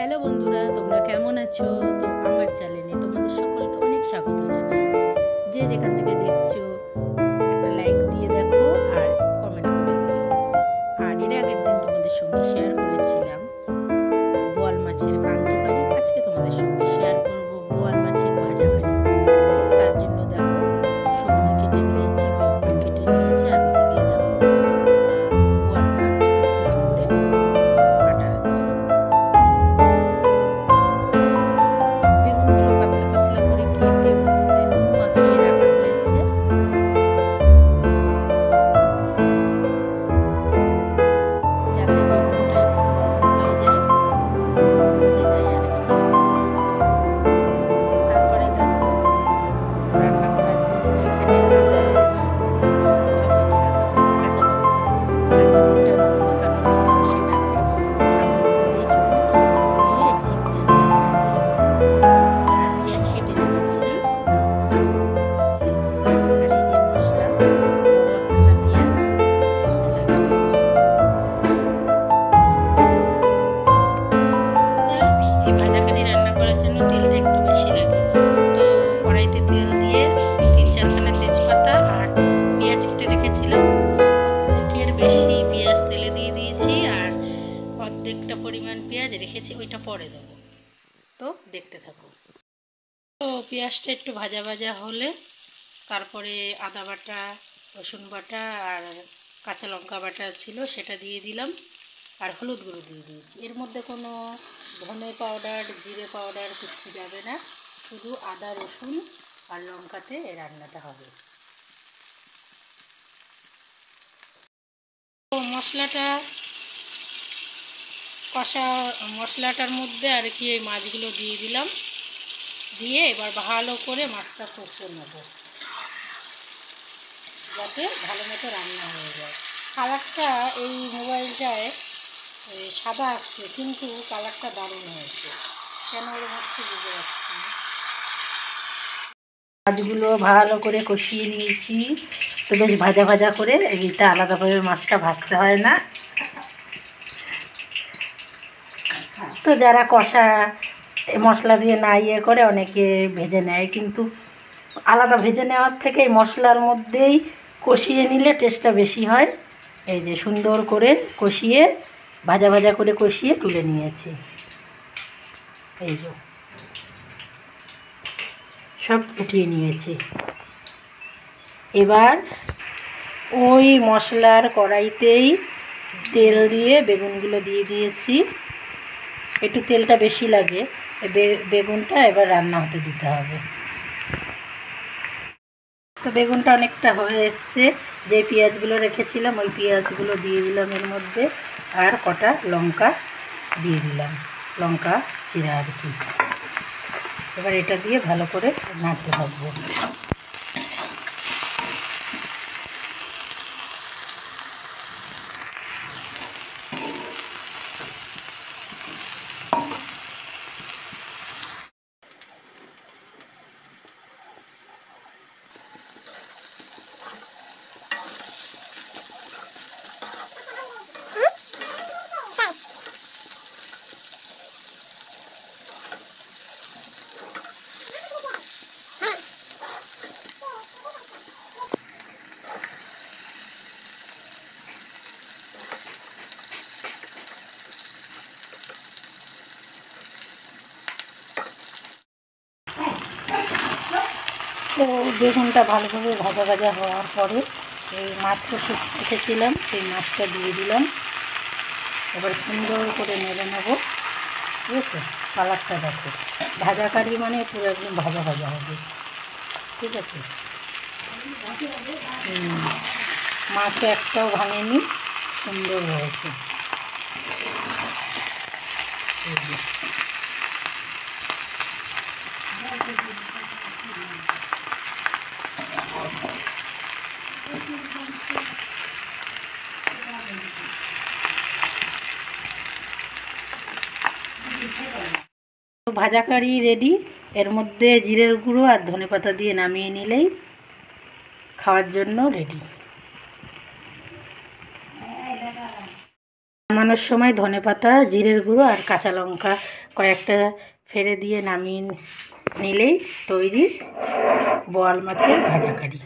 Hello বন্ধুরা, তোমরা কেমন আছো? তো আমার চ্যানেলে তোমাদের সকলকে অনেক স্বাগত জানাই। যে যেখান থেকে দেখছো একটা লাইক দিয়ে দেখো আর কমেন্ট করে দিও। আর এর আগের দিন তোমাদের সঙ্গে শেয়ার করেছিলাম বোয়াল মাছের কান্তকারি। আজকে তোমাদের সঙ্গে শেয়ার করব বোয়াল মাছের ভাজাকারি। তো তার জন্য দেখো সবজি কেটে নিয়েছি, বেগুন কেটে নিয়েছি, আর ওদিকে দেখো বোয়াল মাছ পিস পিস করে কাটা আছে। বেগুনগুলো পাতলা পাতলা করে কেটে ওর মধ্যে নুন মাখিয়ে রাখা হয়েছে। যাতে বেগুনটা একটু নরম হয়ে যায়, মজে যায় আর কি। তারপরে দেখো রান্না করার জন্য এখানে আদা, রসুন, লঙ্কা বেটে রাখা হয়েছে, কাঁচা লঙ্কা। আর বেগুনটা নুন মাখানো ছিল, সেটাকে ভালো করে চটকিয়ে ধুয়ে চিপকে নেওয়া হয়েছে। আর পেঁয়াজ কেটে নিয়েছি। আর এই যে মশলা, বড় একখানা পেঁয়াজ দিতে লাগবে। এই ভাজাকারি রান্না করার জন্য তেলটা একটু বেশি লাগে। তো কড়াইতে তেল দিয়ে 3-4খানা তেজপাতা আর পেঁয়াজ কেটে রেখেছিলাম, অর্ধেকের বেশি পেঁয়াজ তেলে দিয়ে দিয়েছি। আর অর্ধেকটা পরিমাণ পেঁয়াজ রেখেছি, ওইটা পরে দেবো। তো দেখতে থাকো। তো পেঁয়াজটা একটু ভাজা ভাজা হলে তারপরে আদা বাটা, রসুন বাটা আর কাঁচা লঙ্কা বাটা ছিল সেটা দিয়ে দিলাম। আর হলুদ গুঁড়ো দিয়ে দিয়েছি। এর মধ্যে কোনো ধনে পাউডার, জিরে পাউডার কিছু যাবে না, শুধু আদা, রসুন আর লঙ্কাতে এই রান্নাটা হবে। তো মশলাটা কষা, মশলাটার মধ্যে আর কি এই মাছগুলো দিয়ে দিলাম। দিয়ে এবার ভালো করে মাছটা কষে নেব, যাতে ভালো মতো রান্না হয়ে যায়। কালারটা এই মোবাইলটায় সাদা আসছে, কিন্তু কালারটা দারুণ হয়েছে। কেন ওর হচ্ছে বুঝতে পারছি না। মাছগুলো ভালো করে কষিয়ে নিয়েছি। তো বেশ ভাজা ভাজা করে, এইটা আলাদাভাবে মাছটা ভাজতে হয় না। তো যারা কষা মশলা দিয়ে না ইয়ে করে, অনেকে ভেজে নেয়, কিন্তু আলাদা ভেজে নেওয়ার থেকে এই মশলার মধ্যেই কষিয়ে নিলে টেস্টটা বেশি হয়। এই যে সুন্দর করে কষিয়ে, ভাজা ভাজা করে কষিয়ে তুলে নিয়েছি। এই যে সব ফুটিয়ে নিয়েছি। এবার ওই মশলার কড়াইতেই তেল দিয়ে বেগুনগুলো দিয়ে দিয়েছি। একটু তেলটা বেশি লাগে, বেগুনটা এবার রান্না হতে দিতে হবে। তো বেগুনটা অনেকটা হয়ে এসছে। যে পেঁয়াজগুলো রেখেছিলাম ওই পেঁয়াজগুলো দিয়ে দিলাম এর মধ্যে, আর কটা লঙ্কা দিয়ে দিলাম, লঙ্কা চিরা আর কি। এবার এটা দিয়ে ভালো করে নাড়তে থাকবো। তো বেগুনটা ভালোভাবে ভাজা ভাজা হওয়ার পরে এই মাছ কষে রেখেছিলাম সেই মাছটা দিয়ে দিলাম। এবার সুন্দর করে নেড়ে নেবো। ঠিক আছে, কালারটা দেখো, ভাজা কারি মানে পুরো একদম ভাজা ভাজা হবে। ঠিক আছে, মাছও একটাও ভাঙেনি, সুন্দর হয়েছে। তো ভাজা কারি রেডি। এর মধ্যে জিরের গুঁড়ো আর ধনেপাতা দিয়ে নামিয়ে নিলেই খাওয়ার জন্য রেডি। নামানোর সময় ধনেপাতা, জিরের গুঁড়ো আর কাঁচা লঙ্কা কয়েকটা ফেলে দিয়ে নামিয়ে নিলেই তৈরি বোয়াল মাছের ভাজা কারি।